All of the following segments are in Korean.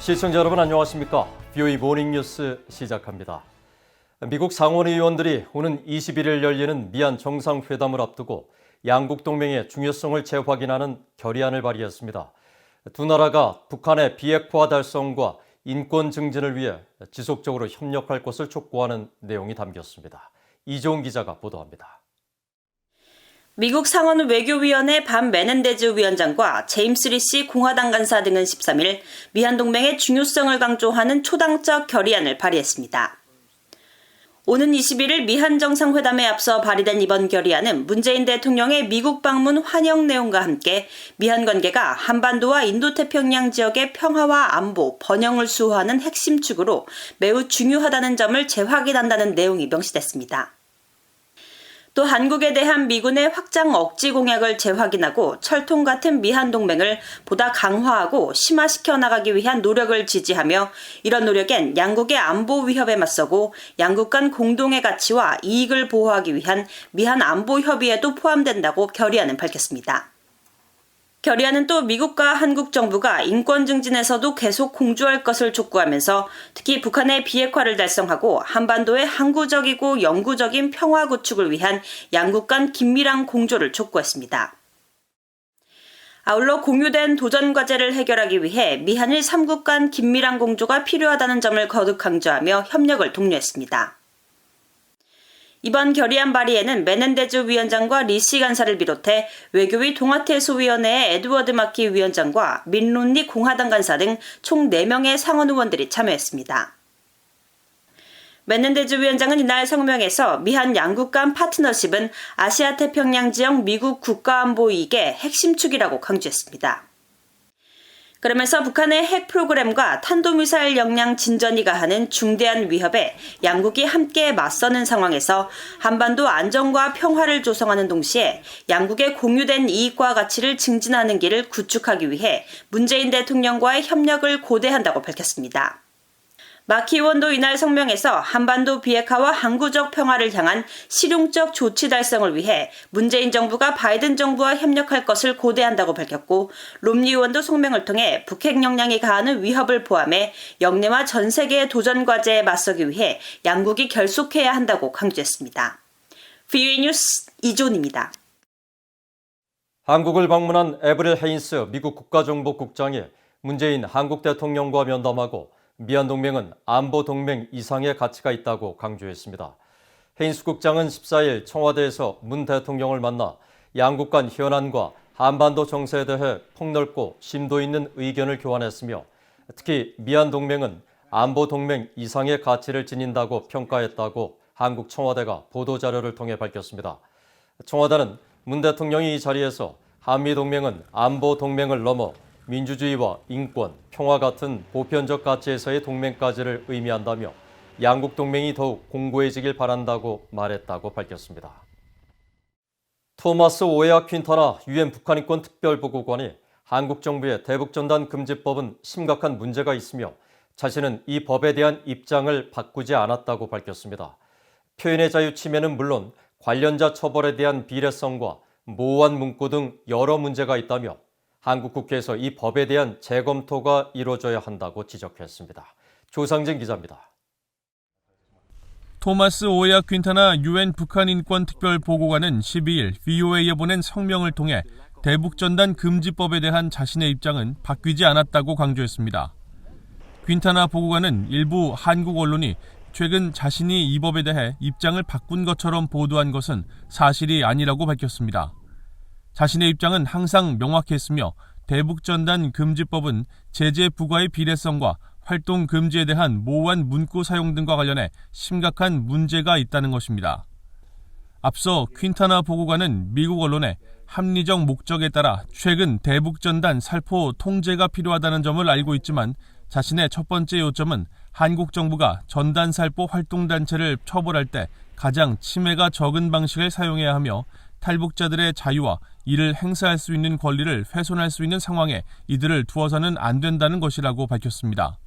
시청자 여러분 안녕하십니까? BOE 모닝뉴스 시작합니다. 미국 상원의원들이 오는 21일 열리는 미한 정상회담을 앞두고 양국 동맹의 중요성을 재확인하는 결의안을 발의했습니다. 두 나라가 북한의 비핵화 달성과 인권 증진을 위해 지속적으로 협력할 것을 촉구하는 내용이 담겼습니다. 이종훈 기자가 보도합니다. 미국 상원 외교위원회 반 메넨데즈 위원장과 제임스 리시 공화당 간사 등은 13일 미한 동맹의 중요성을 강조하는 초당적 결의안을 발의했습니다. 오는 21일 미한 정상회담에 앞서 발의된 이번 결의안은 문재인 대통령의 미국 방문 환영 내용과 함께 미한 관계가 한반도와 인도태평양 지역의 평화와 안보, 번영을 수호하는 핵심 축으로 매우 중요하다는 점을 재확인한다는 내용이 명시됐습니다. 또 한국에 대한 미군의 확장 억지 공약을 재확인하고 철통 같은 미한 동맹을 보다 강화하고 심화시켜 나가기 위한 노력을 지지하며 이런 노력엔 양국의 안보 위협에 맞서고 양국 간 공동의 가치와 이익을 보호하기 위한 미한 안보 협의에도 포함된다고 결의안은 밝혔습니다. 결의안은 또 미국과 한국 정부가 인권 증진에서도 계속 공조할 것을 촉구하면서 특히 북한의 비핵화를 달성하고 한반도의 항구적이고 영구적인 평화 구축을 위한 양국 간 긴밀한 공조를 촉구했습니다. 아울러 공유된 도전 과제를 해결하기 위해 미한일 3국 간 긴밀한 공조가 필요하다는 점을 거듭 강조하며 협력을 독려했습니다. 이번 결의안 발의에는 메넨데즈 위원장과 리시 간사를 비롯해 외교위 동아태소위원회의 에드워드 마키 위원장과 민 롬니 공화당 간사 등 총 4명의 상원 의원들이 참여했습니다. 메넨데즈 위원장은 이날 성명에서 미한 양국 간 파트너십은 아시아 태평양 지역 미국 국가안보 이익의 핵심 축이라고 강조했습니다. 그러면서 북한의 핵 프로그램과 탄도미사일 역량 진전이 가하는 중대한 위협에 양국이 함께 맞서는 상황에서 한반도 안정과 평화를 조성하는 동시에 양국의 공유된 이익과 가치를 증진하는 길을 구축하기 위해 문재인 대통령과의 협력을 고대한다고 밝혔습니다. 마키 의원도 이날 성명에서 한반도 비핵화와 항구적 평화를 향한 실용적 조치 달성을 위해 문재인 정부가 바이든 정부와 협력할 것을 고대한다고 밝혔고 롬니 의원도 성명을 통해 북핵 역량이 가하는 위협을 포함해 영내와 전 세계의 도전 과제에 맞서기 위해 양국이 결속해야 한다고 강조했습니다. BOE 뉴스 이존입니다. 한국을 방문한 에브릴 헤인스 미국 국가정보국장이 문재인 한국 대통령과 면담하고 미한 동맹은 안보 동맹 이상의 가치가 있다고 강조했습니다. 헤인스 국장은 14일 청와대에서 문 대통령을 만나 양국 간 현안과 한반도 정세에 대해 폭넓고 심도 있는 의견을 교환했으며 특히 미한 동맹은 안보 동맹 이상의 가치를 지닌다고 평가했다고 한국 청와대가 보도자료를 통해 밝혔습니다. 청와대는 문 대통령이 이 자리에서 한미 동맹은 안보 동맹을 넘어 민주주의와 인권, 평화 같은 보편적 가치에서의 동맹까지를 의미한다며 양국 동맹이 더욱 공고해지길 바란다고 말했다고 밝혔습니다. 토마스 오에아 퀸타나 유엔 북한인권 특별보고관이 한국 정부의 대북전단 금지법은 심각한 문제가 있으며 자신은 이 법에 대한 입장을 바꾸지 않았다고 밝혔습니다. 표현의 자유 침해는 물론 관련자 처벌에 대한 비례성과 모호한 문구 등 여러 문제가 있다며 한국 국회에서 이 법에 대한 재검토가 이루어져야 한다고 지적했습니다. 조상진 기자입니다. 토마스 오에아 퀸타나 유엔 북한인권특별보고관은 12일 VOA에 보낸 성명을 통해 대북전단 금지법에 대한 자신의 입장은 바뀌지 않았다고 강조했습니다. 퀸타나 보고관은 일부 한국 언론이 최근 자신이 이 법에 대해 입장을 바꾼 것처럼 보도한 것은 사실이 아니라고 밝혔습니다. 자신의 입장은 항상 명확했으며 대북전단 금지법은 제재 부과의 비례성과 활동 금지에 대한 모호한 문구 사용 등과 관련해 심각한 문제가 있다는 것입니다. 앞서 퀸타나 보고관은 미국 언론에 합리적 목적에 따라 최근 대북전단 살포 통제가 필요하다는 점을 알고 있지만 자신의 첫 번째 요점은 한국 정부가 전단 살포 활동단체를 처벌할 때 가장 침해가 적은 방식을 사용해야 하며 탈북자들의 자유와 이를 행사할 수 있는 권리를 훼손할 수 있는 상황에 이들을 두어서는 안 된다는 것이라고 밝혔습니다.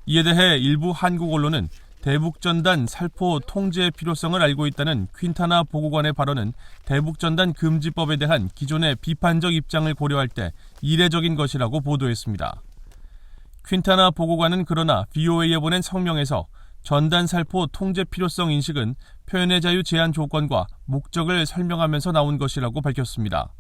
이에 대해 일부 한국 언론은 대북전단 살포 통제의 필요성을 알고 있다는 퀸타나 보고관의 발언은 대북전단 금지법에 대한 기존의 비판적 입장을 고려할 때 이례적인 것이라고 보도했습니다. 퀸타나 보고관은 그러나 VOA에 보낸 성명에서 전단 살포 통제 필요성 인식은 표현의 자유 제한 조건과 목적을 설명하면서 나온 것이라고 밝혔습니다.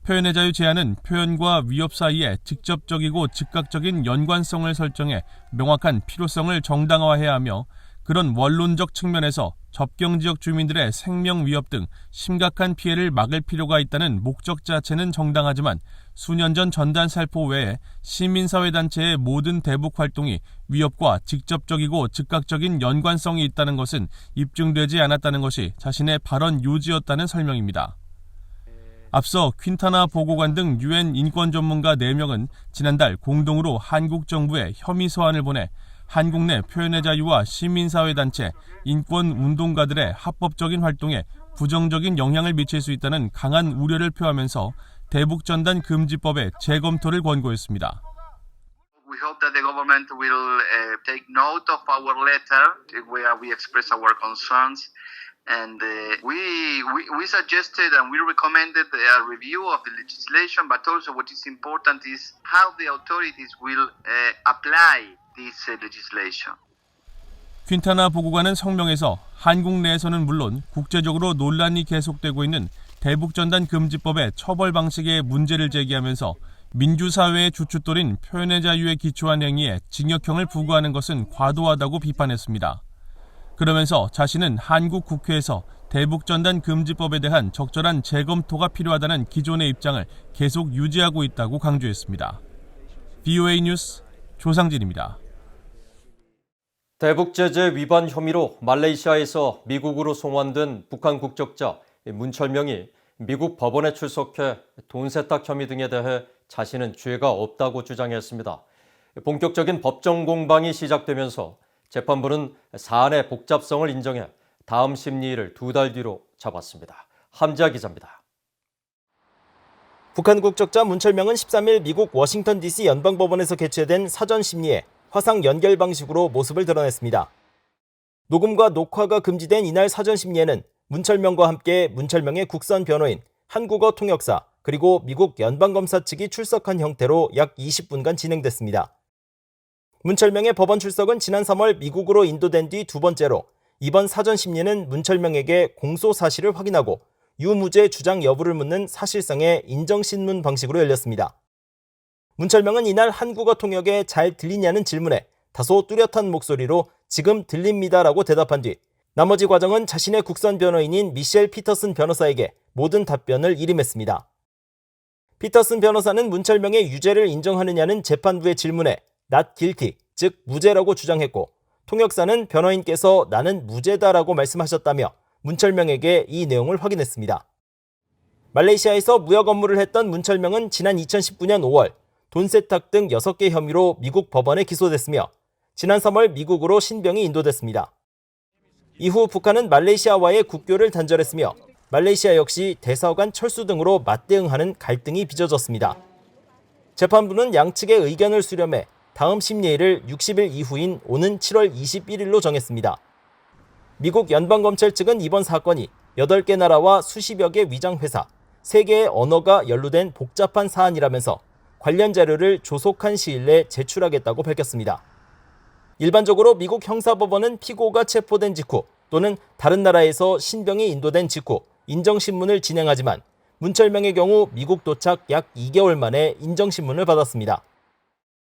표현의 자유 제한은 표현과 위협 사이에 직접적이고 즉각적인 연관성을 설정해 명확한 필요성을 정당화해야 하며 그런 원론적 측면에서 접경지역 주민들의 생명 위협 등 심각한 피해를 막을 필요가 있다는 목적 자체는 정당하지만 수년 전 전단 살포 외에 시민사회단체의 모든 대북 활동이 위협과 직접적이고 즉각적인 연관성이 있다는 것은 입증되지 않았다는 것이 자신의 발언 요지였다는 설명입니다. 앞서 퀸타나 보고관 등 UN 인권 전문가 4명은 지난달 공동으로 한국 정부에 혐의 서한을 보내 한국 내 표현의 자유와 시민사회단체, 인권운동가들의 합법적인 활동에 부정적인 영향을 미칠 수 있다는 강한 우려를 표하면서 대북전단 금지법의 재검토를 권고했습니다. We hope that the government will take note of our letter where we express our concerns. And we suggested and we recommended a review of the legislation, but also what is important is how the authorities will apply this legislation. 퀸타나 보고관은 성명에서 한국 내에서는 물론 국제적으로 논란이 계속되고 있는 대북전단 금지법의 처벌 방식에 문제를 제기하면서 민주사회의 주춧돌인 표현의 자유에 기초한 행위에 징역형을 부과하는 것은 과도하다고 비판했습니다. 그러면서 자신은 한국 국회에서 대북전단 금지법에 대한 적절한 재검토가 필요하다는 기존의 입장을 계속 유지하고 있다고 강조했습니다. VOA 뉴스 조상진입니다. 대북 제재 위반 혐의로 말레이시아에서 미국으로 송환된 북한 국적자 문철명이 미국 법원에 출석해 돈 세탁 혐의 등에 대해 자신은 죄가 없다고 주장했습니다. 본격적인 법정 공방이 시작되면서 재판부는 사안의 복잡성을 인정해 다음 심리를 2달 뒤로 잡았습니다. 함지아 기자입니다. 북한 국적자 문철명은 13일 미국 워싱턴 DC 연방법원에서 개최된 사전 심리에 화상 연결 방식으로 모습을 드러냈습니다. 녹음과 녹화가 금지된 이날 사전 심리에는 문철명과 함께 문철명의 국선 변호인, 한국어 통역사, 그리고 미국 연방검사 측이 출석한 형태로 약 20분간 진행됐습니다. 문철명의 법원 출석은 지난 3월 미국으로 인도된 뒤 2번째로 이번 사전 심리는 문철명에게 공소 사실을 확인하고 유무죄 주장 여부를 묻는 사실상의 인정신문 방식으로 열렸습니다. 문철명은 이날 한국어 통역에 잘 들리냐는 질문에 다소 뚜렷한 목소리로 지금 들립니다라고 대답한 뒤 나머지 과정은 자신의 국선 변호인인 미셸 피터슨 변호사에게 모든 답변을 일임했습니다. 피터슨 변호사는 문철명의 유죄를 인정하느냐는 재판부의 질문에 not guilty, 즉 무죄라고 주장했고 통역사는 변호인께서 나는 무죄다라고 말씀하셨다며 문철명에게 이 내용을 확인했습니다. 말레이시아에서 무역 업무를 했던 문철명은 지난 2019년 5월 돈 세탁 등 6개 혐의로 미국 법원에 기소됐으며 지난 3월 미국으로 신병이 인도됐습니다. 이후 북한은 말레이시아와의 국교를 단절했으며 말레이시아 역시 대사관 철수 등으로 맞대응하는 갈등이 빚어졌습니다. 재판부는 양측의 의견을 수렴해 다음 심리일을 60일 이후인 오는 7월 21일로 정했습니다. 미국 연방검찰 측은 이번 사건이 8개 나라와 수십여 개 위장회사, 3개의 언어가 연루된 복잡한 사안이라면서 관련 자료를 조속한 시일 내에 제출하겠다고 밝혔습니다. 일반적으로 미국 형사법원은 피고가 체포된 직후 또는 다른 나라에서 신병이 인도된 직후 인정신문을 진행하지만 문철명의 경우 미국 도착 약 2개월 만에 인정신문을 받았습니다.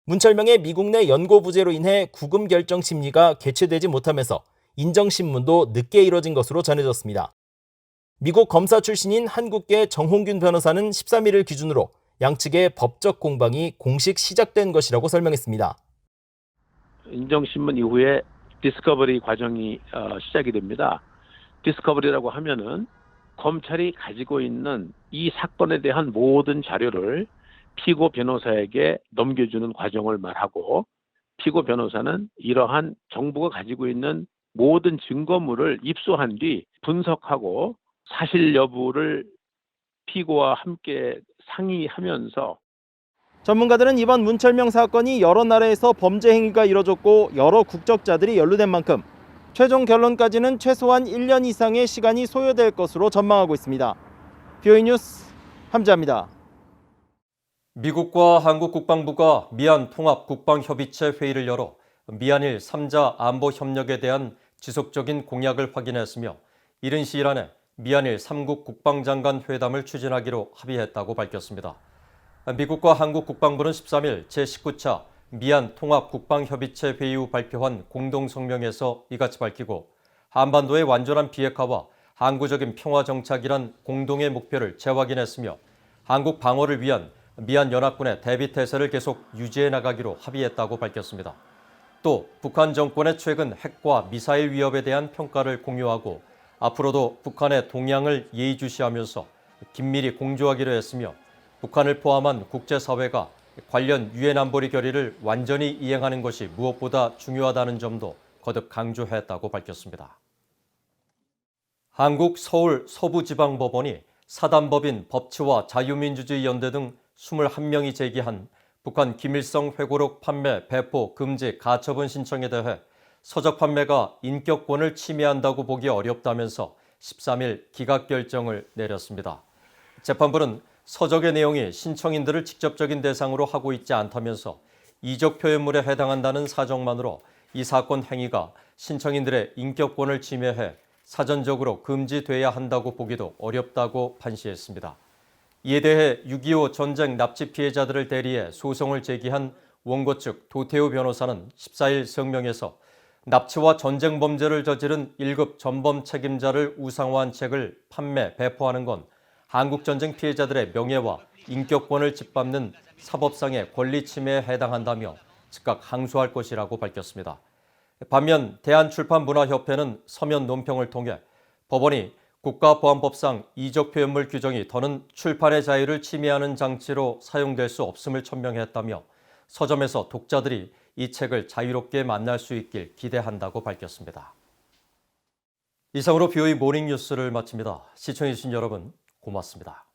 문철명의 미국 내 연고부재로 인해 구금 결정 심리가 개최되지 못하면서 인정신문도 늦게 이뤄진 것으로 전해졌습니다. 미국 검사 출신인 한국계 정홍균 변호사는 13일을 기준으로 양측의 법적 공방이 공식 시작된 것이라고 설명했습니다. 인정신문 이후에 디스커버리 과정이 시작이 됩니다. 디스커버리라고 하면은 검찰이 가지고 있는 이 사건에 대한 모든 자료를 피고 변호사에게 넘겨주는 과정을 말하고 피고 변호사는 이러한 정부가 가지고 있는 모든 증거물을 입수한 뒤 분석하고 사실 여부를 피고와 함께 상의하면서 전문가들은 이번 문철명 사건이 여러 나라에서 범죄 행위가 이뤄졌고 여러 국적자들이 연루된 만큼 최종 결론까지는 최소한 1년 이상의 시간이 소요될 것으로 전망하고 있습니다. VOA 뉴스 함지아입니다. 미국과 한국 국방부가 미안 통합국방협의체 회의를 열어 미한일 3자 안보 협력에 대한 지속적인 공약을 확인했으며 이른 시일 안에 미한일 3국 국방장관 회담을 추진하기로 합의했다고 밝혔습니다. 미국과 한국 국방부는 13일 제19차 미한 통합국방협의체 회의 후 발표한 공동성명에서 이같이 밝히고 한반도의 완전한 비핵화와 항구적인 평화 정착이란 공동의 목표를 재확인했으며 한국 방어를 위한 미한 연합군의 대비 태세를 계속 유지해 나가기로 합의했다고 밝혔습니다. 또 북한 정권의 최근 핵과 미사일 위협에 대한 평가를 공유하고 앞으로도 북한의 동향을 예의주시하면서 긴밀히 공조하기로 했으며 북한을 포함한 국제사회가 관련 유엔 안보리 결의를 완전히 이행하는 것이 무엇보다 중요하다는 점도 거듭 강조했다고 밝혔습니다. 한국 서울 서부지방법원이 사단법인 법치와 자유민주주의 연대 등 21명이 제기한 북한 김일성 회고록 판매, 배포, 금지, 가처분 신청에 대해 서적 판매가 인격권을 침해한다고 보기 어렵다면서 13일 기각 결정을 내렸습니다. 재판부는 서적의 내용이 신청인들을 직접적인 대상으로 하고 있지 않다면서 이적 표현물에 해당한다는 사정만으로 이 사건 행위가 신청인들의 인격권을 침해해 사전적으로 금지돼야 한다고 보기도 어렵다고 판시했습니다. 이에 대해 6.25 전쟁 납치 피해자들을 대리해 소송을 제기한 원고 측 도태우 변호사는 14일 성명에서 납치와 전쟁 범죄를 저지른 1급 전범 책임자를 우상화한 책을 판매, 배포하는 건 한국전쟁 피해자들의 명예와 인격권을 짓밟는 사법상의 권리 침해에 해당한다며 즉각 항소할 것이라고 밝혔습니다. 반면 대한출판문화협회는 서면 논평을 통해 법원이 국가보안법상 이적 표현물 규정이 더는 출판의 자유를 침해하는 장치로 사용될 수 없음을 천명했다며 서점에서 독자들이 이 책을 자유롭게 만날 수 있길 기대한다고 밝혔습니다. 이상으로 BOE 모닝뉴스를 마칩니다. 시청해주신 여러분 고맙습니다.